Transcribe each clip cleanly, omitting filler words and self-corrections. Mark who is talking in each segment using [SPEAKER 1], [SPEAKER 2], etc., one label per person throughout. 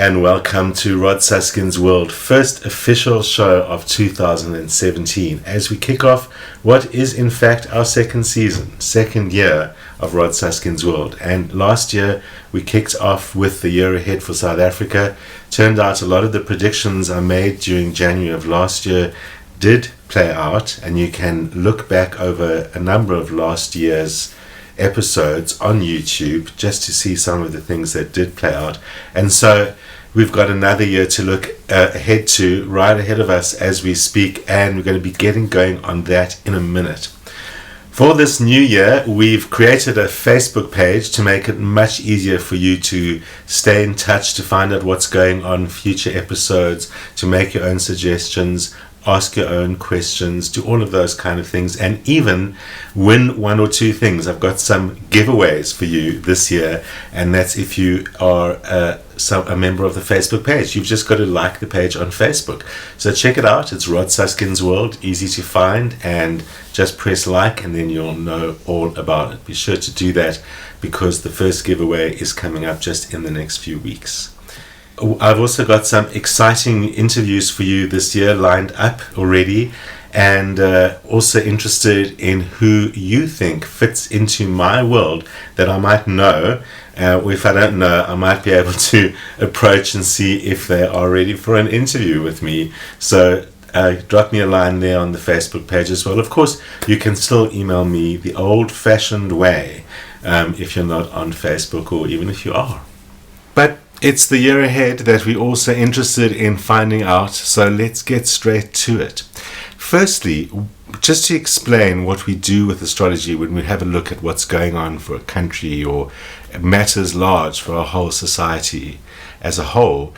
[SPEAKER 1] and welcome to Rod Suskin's World, first official show of 2017, as we kick off what is in fact our second year of Rod Suskin's World. And last year we kicked off with the year ahead for South Africa. Turned out a lot of the predictions I made during January of last year did play out, and you can look back over a number of last year's episodes on YouTube just to see some of the things that did play out. And so we've got another year to look ahead to, right ahead of us as we speak, and we're going to be getting going on that in a minute. For this new year, we've created a Facebook page to make it much easier for you to stay in touch, to find out what's going on, future episodes, to make your own suggestions, ask your own questions, do all of those kind of things, and even win one or two things. I've got some giveaways for you this year, and that's if you are a member of the Facebook page. You've just got to like the page on Facebook. So check it out. It's Rod Suskin's World, easy to find, and just press like and then you'll know all about it. Be sure to do that because the first giveaway is coming up just in the next few weeks. I've also got some exciting interviews for you this year lined up already, and also interested in who you think fits into my world that I might know, or if I don't know, I might be able to approach and see if they are ready for an interview with me. So drop me a line there on the Facebook page as well. Of course, you can still email me the old-fashioned way if you're not on Facebook, or even if you are. But it's the year ahead that we're also interested in finding out, so let's get straight to it. Firstly, just to explain what we do with astrology when we have a look at what's going on for a country or matters large for our whole society as a whole,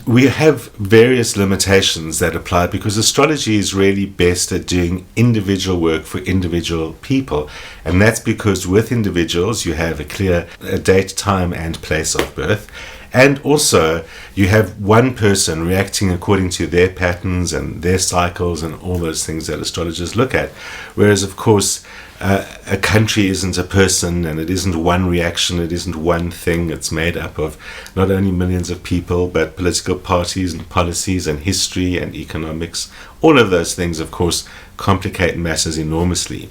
[SPEAKER 1] we have various limitations that apply because astrology is really best at doing individual work for individual people. And that's because with individuals, you have a clear date, time, and place of birth. And also, you have one person reacting according to their patterns and their cycles and all those things that astrologers look at. Whereas, of course, a country isn't a person, and it isn't one reaction, it isn't one thing. It's made up of not only millions of people, but political parties and policies and history and economics. All of those things, of course, complicate matters enormously.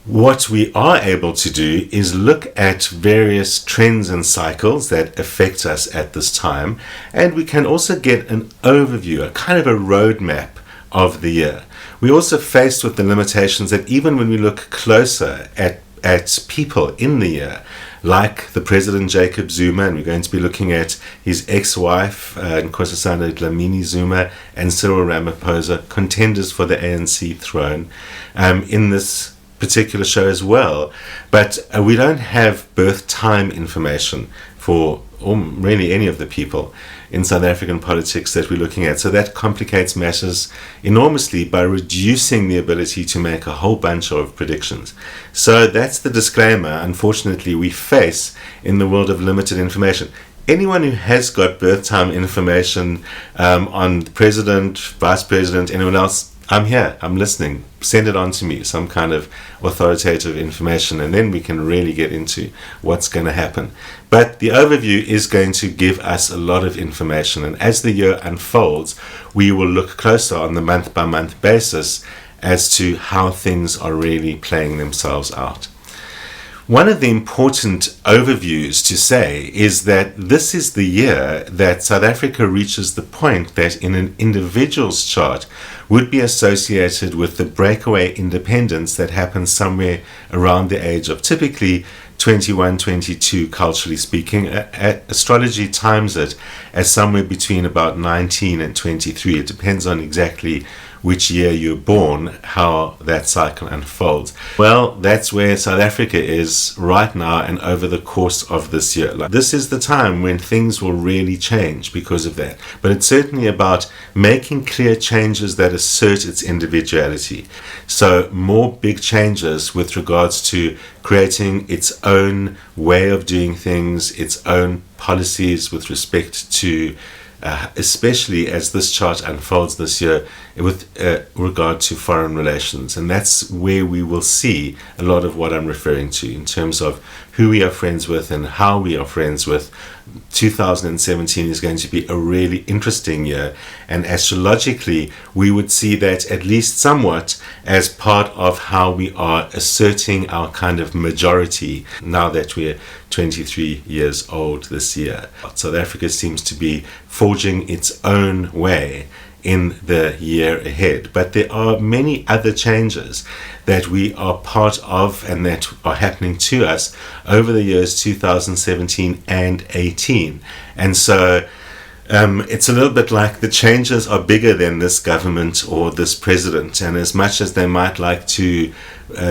[SPEAKER 1] What we are able to do is look at various trends and cycles that affect us at this time, and we can also get an overview, a kind of a roadmap of the year. We're also faced with the limitations that even when we look closer at people in the year, like the President Jacob Zuma, and we're going to be looking at his ex-wife, Nkosazana Dlamini Zuma, and Cyril Ramaphosa, contenders for the ANC throne, in this particular show as well. But we don't have birth time information for really any of the people in South African politics that we're looking at. So that complicates matters enormously by reducing the ability to make a whole bunch of predictions. So that's the disclaimer, unfortunately, we face in the world of limited information. Anyone who has got birth time information on the president, vice president, anyone else, I'm here, I'm listening. Send it on to me, some kind of authoritative information, and then we can really get into what's going to happen. But the overview is going to give us a lot of information, and as the year unfolds, we will look closer on the month-by-month basis as to how things are really playing themselves out. One of the important overviews to say is that this is the year that South Africa reaches the point that in an individual's chart would be associated with the breakaway independence that happens somewhere around the age of typically 21, 22, culturally speaking. Astrology times it as somewhere between about 19 and 23. It depends on exactly which year you're born, how that cycle unfolds. Well, that's where South Africa is right now and over the course of this year. This is the time when things will really change because of that. But it's certainly about making clear changes that assert its individuality. So more big changes with regards to creating its own way of doing things, its own policies with respect to especially as this chart unfolds this year with regard to foreign relations. And that's where we will see a lot of what I'm referring to in terms of who we are friends with and how we are friends with, 2017 is going to be a really interesting year. And astrologically, we would see that at least somewhat as part of how we are asserting our kind of majority now that we're 23 years old this year. South Africa seems to be forging its own way in the year ahead. But there are many other changes that we are part of and that are happening to us over the years 2017 and 18. And so it's a little bit like the changes are bigger than this government or this president. And as much as they might like to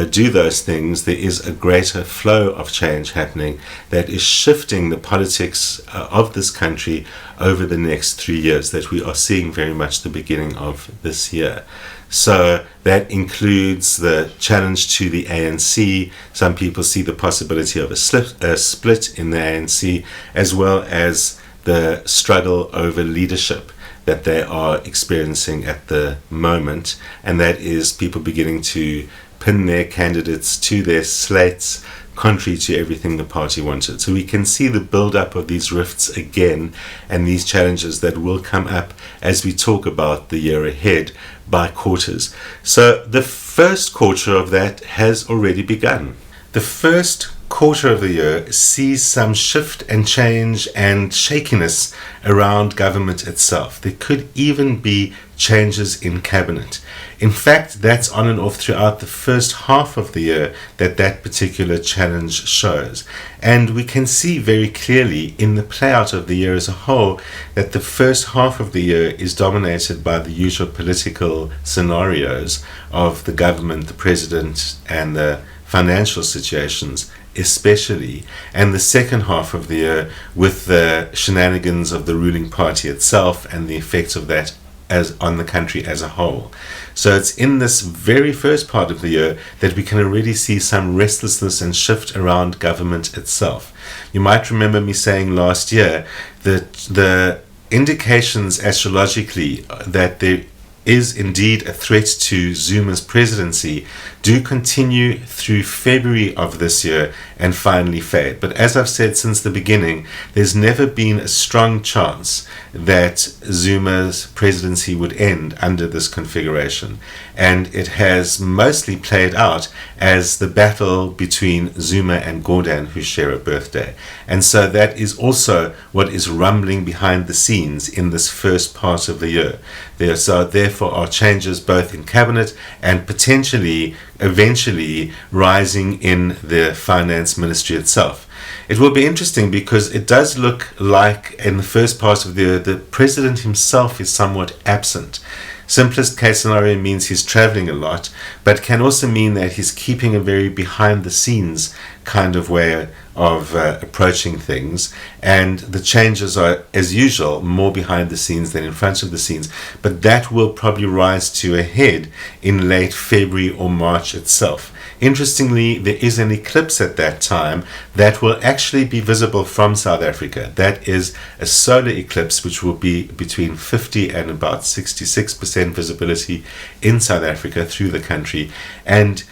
[SPEAKER 1] do those things, there is a greater flow of change happening that is shifting the politics of this country over the next 3 years that we are seeing very much the beginning of this year. So that includes the challenge to the ANC. Some people see the possibility of a split in the ANC, as well as the struggle over leadership that they are experiencing at the moment, and that is people beginning to pin their candidates to their slates contrary to everything the party wanted. So we can see the build-up of these rifts again and these challenges that will come up as we talk about the year ahead by quarters. So the first quarter of that has already begun. The first quarter of the year sees some shift and change and shakiness around government itself. There could even be changes in cabinet. In fact, that's on and off throughout the first half of the year that particular challenge shows. And we can see very clearly in the playout of the year as a whole that the first half of the year is dominated by the usual political scenarios of the government, the president, and the financial situations especially, and the second half of the year with the shenanigans of the ruling party itself and the effects of that as on the country as a whole. So it's in this very first part of the year that we can already see some restlessness and shift around government itself. You might remember me saying last year that the indications astrologically that there is indeed a threat to Zuma's presidency do continue through February of this year and finally fade. But as I've said since the beginning, there's never been a strong chance that Zuma's presidency would end under this configuration. And it has mostly played out as the battle between Zuma and Gordhan, who share a birthday. And so that is also what is rumbling behind the scenes in this first part of the year. Therefore are changes both in cabinet and potentially, eventually, rising in the finance ministry itself. It will be interesting because it does look like in the first part of the year the president himself is somewhat absent. Simplest case scenario means he's traveling a lot, but can also mean that he's keeping a very behind the scenes kind of way of approaching things, and the changes are, as usual, more behind the scenes than in front of the scenes. But that will probably rise to a head in late February or March itself. Interestingly, there is an eclipse at that time that will actually be visible from South Africa. That is a solar eclipse which will be between 50 and about 66% visibility in South Africa through the country. And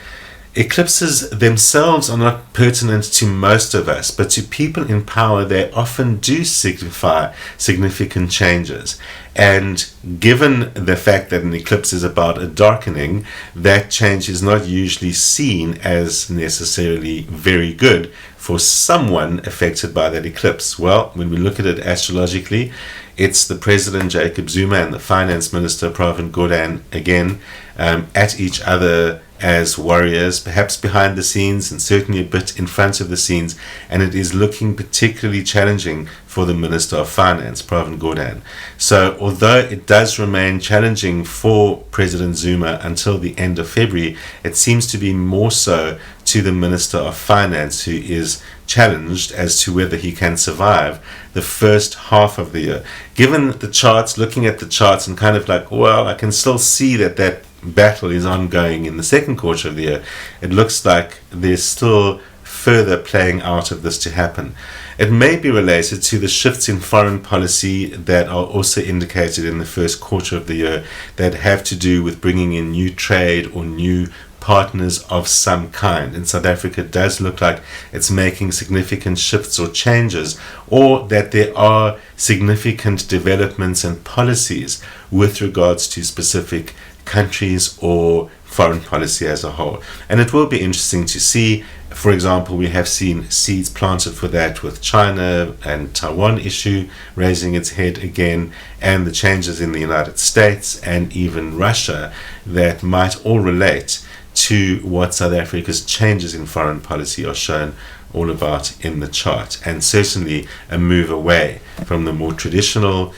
[SPEAKER 1] eclipses themselves are not pertinent to most of us, but to people in power, they often do signify significant changes. And given the fact that an eclipse is about a darkening, that change is not usually seen as necessarily very good for someone affected by that eclipse. Well, when we look at it astrologically, it's the President Jacob Zuma and the Finance Minister Pravin Gordhan again at each other as warriors, perhaps behind the scenes and certainly a bit in front of the scenes, and it is looking particularly challenging for the Minister of Finance, Pravin Gordhan. So although it does remain challenging for President Zuma until the end of February, it seems to be more so to the Minister of Finance, who is challenged as to whether he can survive the first half of the year. Given the charts, looking at the charts and kind of like, well, I can still see that battle is ongoing in the second quarter of the year, it looks like there's still further playing out of this to happen. It may be related to the shifts in foreign policy that are also indicated in the first quarter of the year that have to do with bringing in new trade or new partners of some kind. And South Africa does look like it's making significant shifts or changes, or that there are significant developments and policies with regards to specific countries or foreign policy as a whole. And it will be interesting to see. For example, we have seen seeds planted for that with China and Taiwan issue raising its head again, and the changes in the United States and even Russia that might all relate to what South Africa's changes in foreign policy are shown all about in the chart, and certainly a move away from the more traditional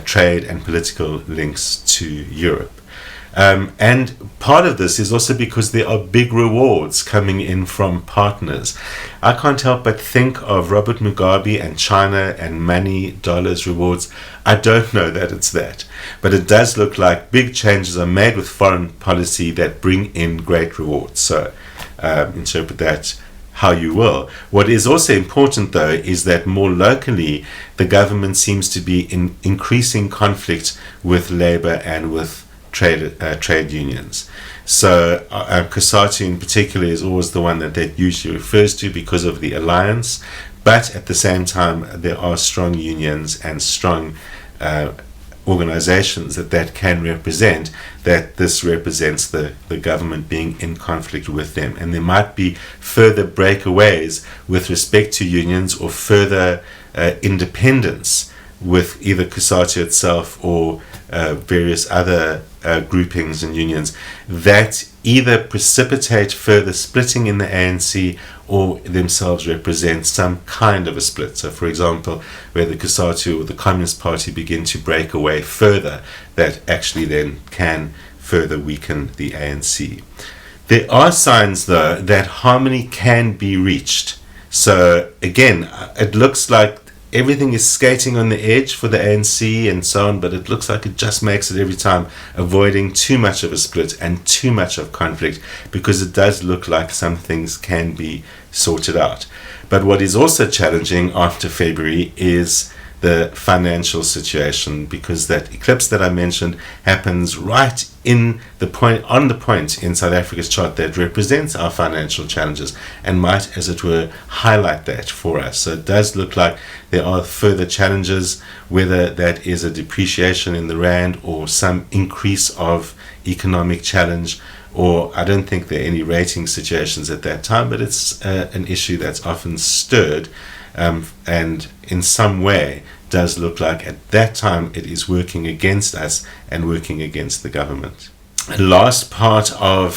[SPEAKER 1] trade and political links to Europe. And part of this is also because there are big rewards coming in from partners. I can't help but think of Robert Mugabe and China and money, dollars, rewards. I don't know that it's that, but it does look like big changes are made with foreign policy that bring in great rewards. So interpret that how you will. What is also important, though, is that more locally, the government seems to be in increasing conflict with labor and with trade unions. So COSATU in particular is always the one that usually refers to because of the alliance, but at the same time there are strong unions and strong organizations that can represent that this represents the government being in conflict with them, and there might be further breakaways with respect to unions or further independence with either COSATU itself or various other groupings and unions that either precipitate further splitting in the ANC or themselves represent some kind of a split. So, for example, where the COSATU or the Communist Party begin to break away further, that actually then can further weaken the ANC. There are signs, though, that harmony can be reached. So, again, it looks like everything is skating on the edge for the ANC and so on, but it looks like it just makes it every time, avoiding too much of a split and too much of conflict, because it does look like some things can be sorted out. But what is also challenging after February is the financial situation, because that eclipse that I mentioned happens right on the point in South Africa's chart that represents our financial challenges and might, as it were, highlight that for us. So it does look like there are further challenges, whether that is a depreciation in the rand or some increase of economic challenge, or I don't think there are any rating situations at that time, but it's an issue that's often stirred and in some way does look like at that time it is working against us and working against the government. The last part of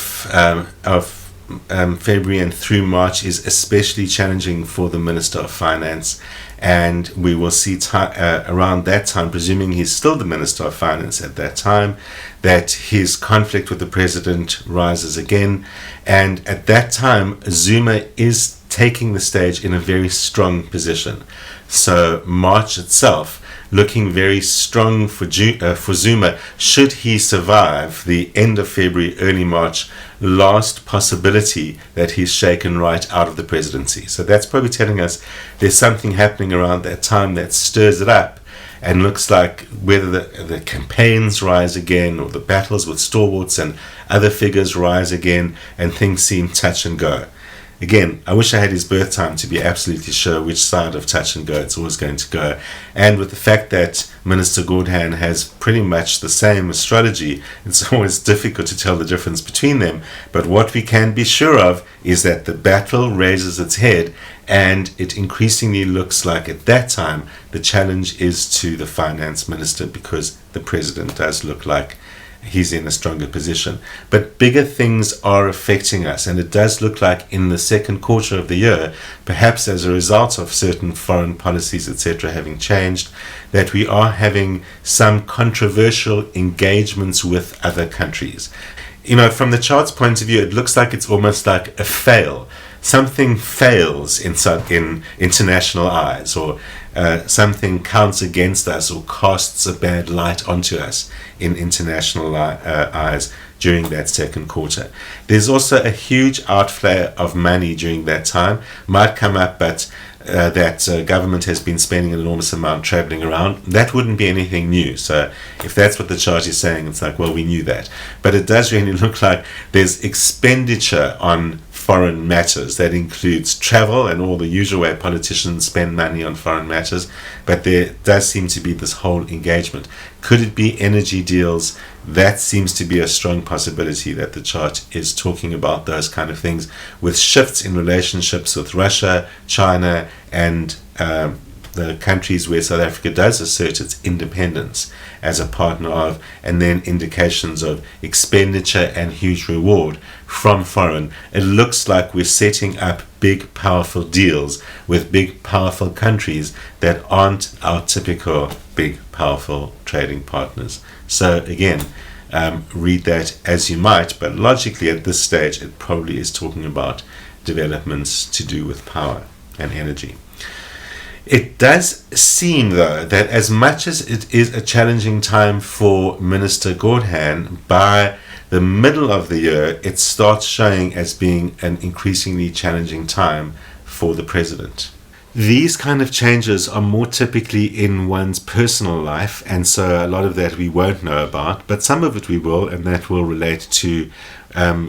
[SPEAKER 1] February and through March is especially challenging for the Minister of Finance, and we will see around that time, presuming he's still the Minister of Finance at that time, that his conflict with the President rises again, and at that time Zuma is taking the stage in a very strong position. So March itself looking very strong for Zuma should he survive the end of February, early March, last possibility that he's shaken right out of the presidency. So that's probably telling us there's something happening around that time that stirs it up and looks like whether the campaigns rise again or the battles with stalwarts and other figures rise again and things seem touch and go. Again, I wish I had his birth time to be absolutely sure which side of touch and go it's always going to go. And with the fact that Minister Gordhan has pretty much the same astrology, it's always difficult to tell the difference between them. But what we can be sure of is that the battle raises its head, and it increasingly looks like at that time the challenge is to the finance minister, because the president does look like he's in a stronger position. But bigger things are affecting us, and it does look like in the second quarter of the year, perhaps as a result of certain foreign policies, etc., having changed, that we are having some controversial engagements with other countries. You know, from the chart's point of view, it looks like it's almost like a fail. Something fails in international eyes, or something counts against us or casts a bad light onto us in international eyes during that second quarter. There's also a huge outflow of money during that time. Might come up, but that government has been spending an enormous amount traveling around. That wouldn't be anything new. So if that's what the chart is saying, it's like, well, we knew that. But it does really look like there's expenditure on foreign matters. That includes travel and all the usual way politicians spend money on foreign matters. But there does seem to be this whole engagement. Could it be energy deals? That seems to be a strong possibility that the chart is talking about those kind of things, with shifts in relationships with Russia, China, and the countries where South Africa does assert its independence as a partner of, and then indications of expenditure and huge reward from foreign. It looks like we're setting up big, powerful deals with big, powerful countries that aren't our typical big, powerful trading partners. So again, read that as you might, but logically at this stage it probably is talking about developments to do with power and energy. It does seem, though, that as much as it is a challenging time for Minister Gordhan, by the middle of the year it starts showing as being an increasingly challenging time for the president. These kind of changes are more typically in one's personal life, and so a lot of that we won't know about, but some of it we will, and that will relate to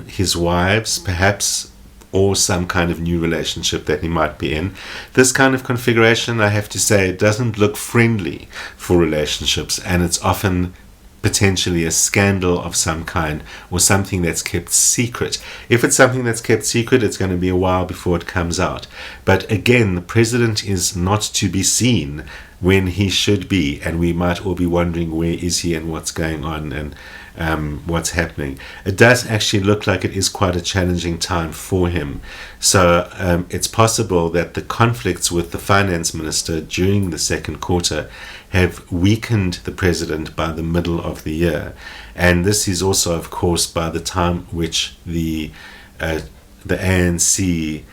[SPEAKER 1] his wives, perhaps, or some kind of new relationship that he might be in. This kind of configuration, I have to say, doesn't look friendly for relationships, and it's often potentially a scandal of some kind or something that's kept secret. If it's something that's kept secret, it's going to be a while before it comes out. But again, the president is not to be seen when he should be, and we might all be wondering where is he and what's going on and what's happening. It does actually look like it is quite a challenging time for him. So it's possible that the conflicts with the finance minister during the second quarter have weakened the president by the middle of the year. And this is also, of course, by the time which the ANC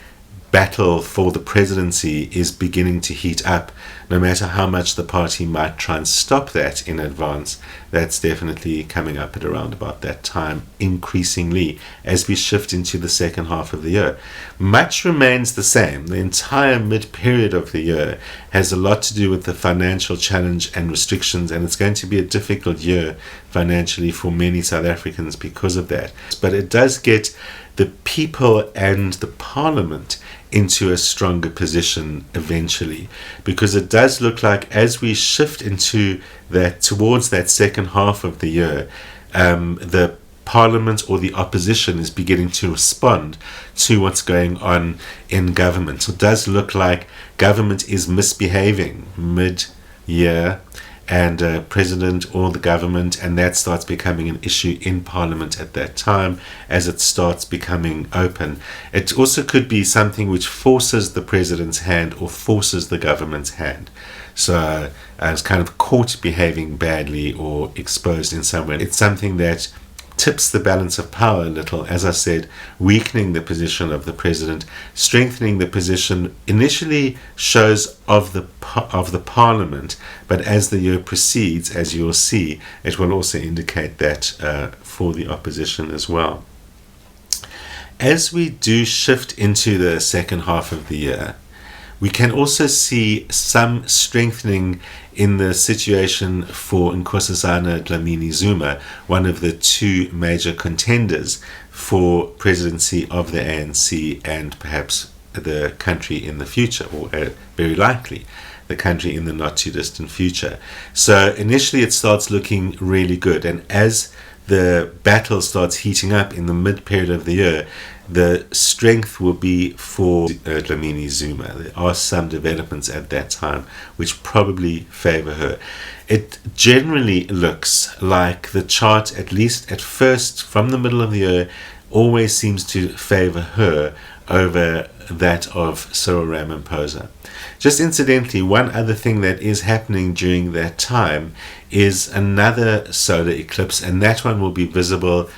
[SPEAKER 1] battle for the presidency is beginning to heat up. No matter how much the party might try and stop that in advance, that's definitely coming up at around about that time increasingly as we shift into the second half of the year. Much remains the same. The entire mid-period of the year has a lot to do with the financial challenge and restrictions, and it's going to be a difficult year financially for many South Africans because of that. But it does get the people and the parliament into a stronger position eventually, because it does look like as we shift into that, towards that second half of the year, the parliament or the opposition is beginning to respond to what's going on in government. So it does look like government is misbehaving mid-year, and president or the government, and that starts becoming an issue in parliament at that time as it starts becoming open. It also could be something which forces the president's hand or forces the government's hand. So it's kind of caught behaving badly or exposed in some way. It's something that tips the balance of power a little, as I said, weakening the position of the president, strengthening the position initially shows of the parliament, but as the year proceeds, as you'll see, it will also indicate that for the opposition as well. As we do shift into the second half of the year, we can also see some strengthening in the situation for Nkosazana Dlamini Zuma, one of the two major contenders for presidency of the ANC and perhaps the country in the future, or very likely the country in the not too distant future. So initially it starts looking really good, and as the battle starts heating up in the mid-period of the year, the strength will be for Dlamini Zuma. There are some developments at that time which probably favor her. It generally looks like the chart, at least at first, from the middle of the year, always seems to favor her over that of Cyril Ramaphosa. Just incidentally, one other thing that is happening during that time is another solar eclipse, and that one will be visible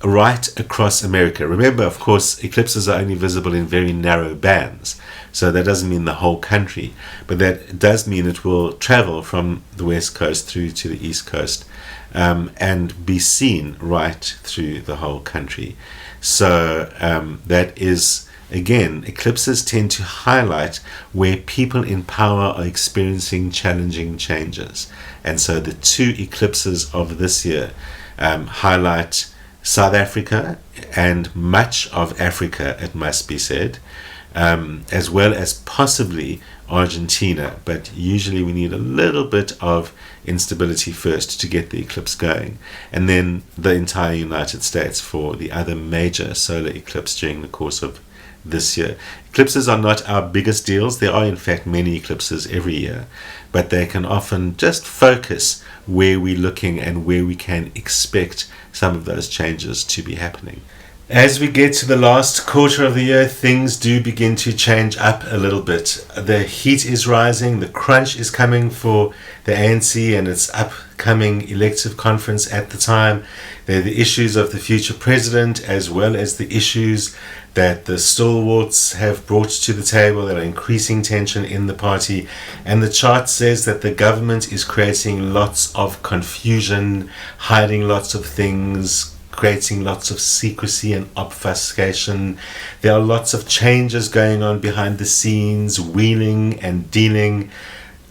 [SPEAKER 1] right across America. Remember, of course, eclipses are only visible in very narrow bands, so that doesn't mean the whole country, but that does mean it will travel from the west coast through to the east coast and be seen right through the whole country. So that is again, eclipses tend to highlight where people in power are experiencing challenging changes. And so the two eclipses of this year highlight South Africa and much of Africa, it must be said, as well as possibly Argentina. But usually we need a little bit of instability first to get the eclipse going, and then the entire United States for the other major solar eclipse during the course of this year. Eclipses are not our biggest deals. There are in fact many eclipses every year, but they can often just focus where we're looking and where we can expect some of those changes to be happening. As we get to the last quarter of the year, things do begin to change up a little bit. The heat is rising, the crunch is coming for the ANC and its upcoming elective conference at the time. There are the issues of the future president, as well as the issues that the stalwarts have brought to the table that are increasing tension in the party. And the chart says that the government is creating lots of confusion, hiding lots of things, creating lots of secrecy and obfuscation. There are lots of changes going on behind the scenes, wheeling and dealing.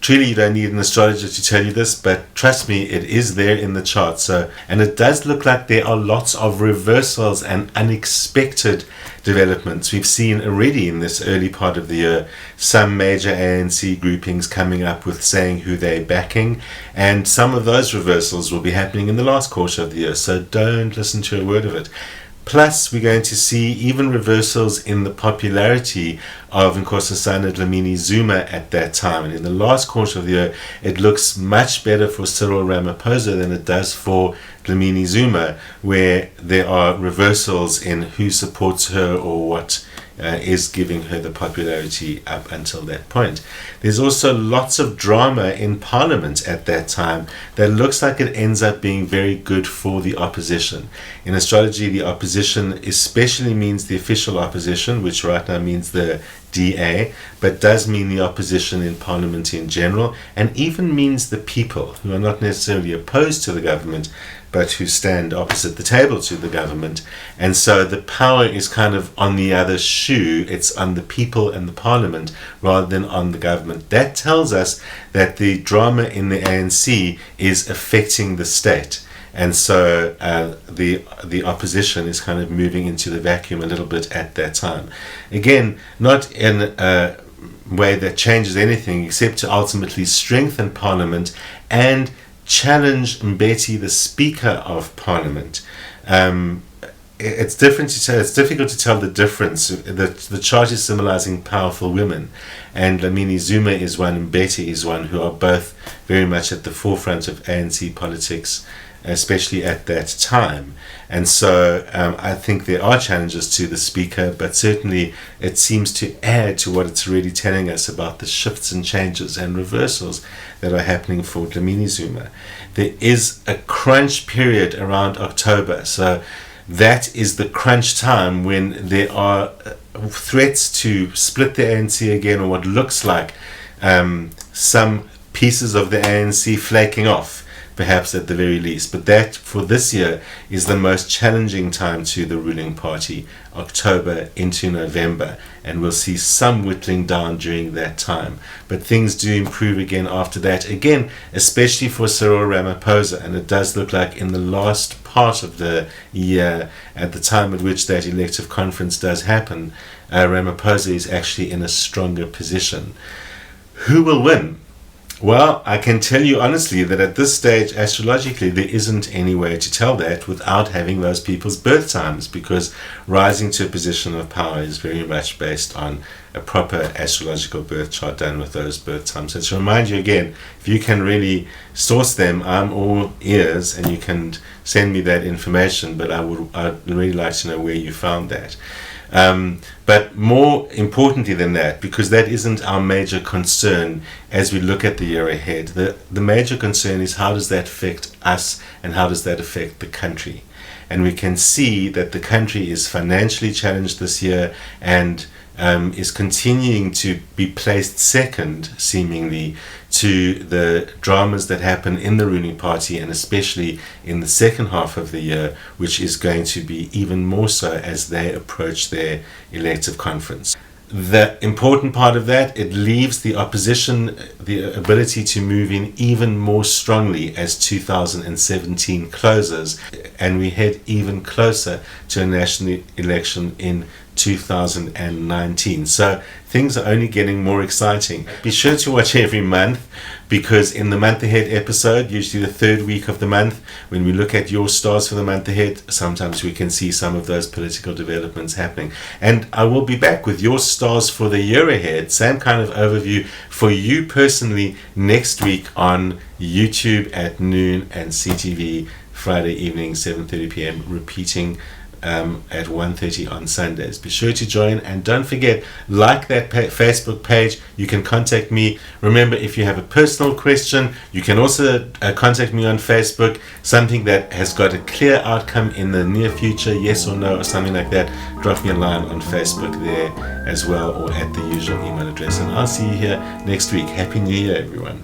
[SPEAKER 1] Truly, you don't need an astrologer to tell you this, but trust me, it is there in the chart. And it does look like there are lots of reversals and unexpected developments. We've seen already in this early part of the year some major ANC groupings coming up with saying who they're backing, and some of those reversals will be happening in the last quarter of the year, so don't listen to a word of it. Plus, we're going to see even reversals in the popularity of Nkosazana Dlamini Zuma at that time. And in the last quarter of the year, it looks much better for Cyril Ramaphosa than it does for Dlamini Zuma, where there are reversals in who supports her or what is giving her the popularity up until that point. There's also lots of drama in Parliament at that time that looks like it ends up being very good for the opposition. In astrology, the opposition especially means the official opposition, which right now means the DA, but does mean the opposition in Parliament in general, and even means the people who are not necessarily opposed to the government, but who stand opposite the table to the government. And so the power is kind of on the other shoe. It's on the people and the Parliament rather than on the government. That tells us that the drama in the ANC is affecting the state. And so the opposition is kind of moving into the vacuum a little bit at that time. Again, not in a way that changes anything except to ultimately strengthen Parliament and challenge Mbeki, the Speaker of Parliament. It's different to tell. It's difficult to tell the difference. The chart is symbolizing powerful women, and Dlamini Zuma is one, Mbeki is one, who are both very much at the forefront of ANC politics, especially at that time. And so I think there are challenges to the speaker, but certainly it seems to add to what it's really telling us about the shifts and changes and reversals that are happening for Dlamini Zuma. There is a crunch period around October, so that is the crunch time when there are threats to split the ANC again, or what looks like some pieces of the ANC flaking off, perhaps at the very least. But that, for this year, is the most challenging time to the ruling party, October into November, and we'll see some whittling down during that time. But things do improve again after that, again, especially for Cyril Ramaphosa, and it does look like in the last part of the year, at the time at which that elective conference does happen, Ramaphosa is actually in a stronger position. Who will win? Well, I can tell you honestly that at this stage, astrologically, there isn't any way to tell that without having those people's birth times, because rising to a position of power is very much based on a proper astrological birth chart done with those birth times. So to remind you again, if you can really source them, I'm all ears, and you can send me that information, but I'd really like to know where you found that. But more importantly than that, because that isn't our major concern as we look at the year ahead, the major concern is how does that affect us and how does that affect the country. And we can see that the country is financially challenged this year, and is continuing to be placed second, seemingly, to the dramas that happen in the ruling party, and especially in the second half of the year, which is going to be even more so as they approach their elective conference. The important part of that, it leaves the opposition the ability to move in even more strongly as 2017 closes and we head even closer to a national election in 2019. So things are only getting more exciting. Be sure to watch every month, because in the month ahead episode, usually the third week of the month, when we look at your stars for the month ahead, sometimes we can see some of those political developments happening. And I will be back with your stars for the year ahead, same kind of overview for you personally next week on YouTube at noon and CTV Friday evening 7:30 p.m. repeating at 1:30 on Sundays. Be sure to join, and don't forget, like that Facebook page. You can contact me. Remember, if you have a personal question, you can also contact me on Facebook, something that has got a clear outcome in the near future, yes or no, or something like that. Drop me a line on Facebook there as well, or at the usual email address, and I'll see you here next week. Happy New Year, everyone.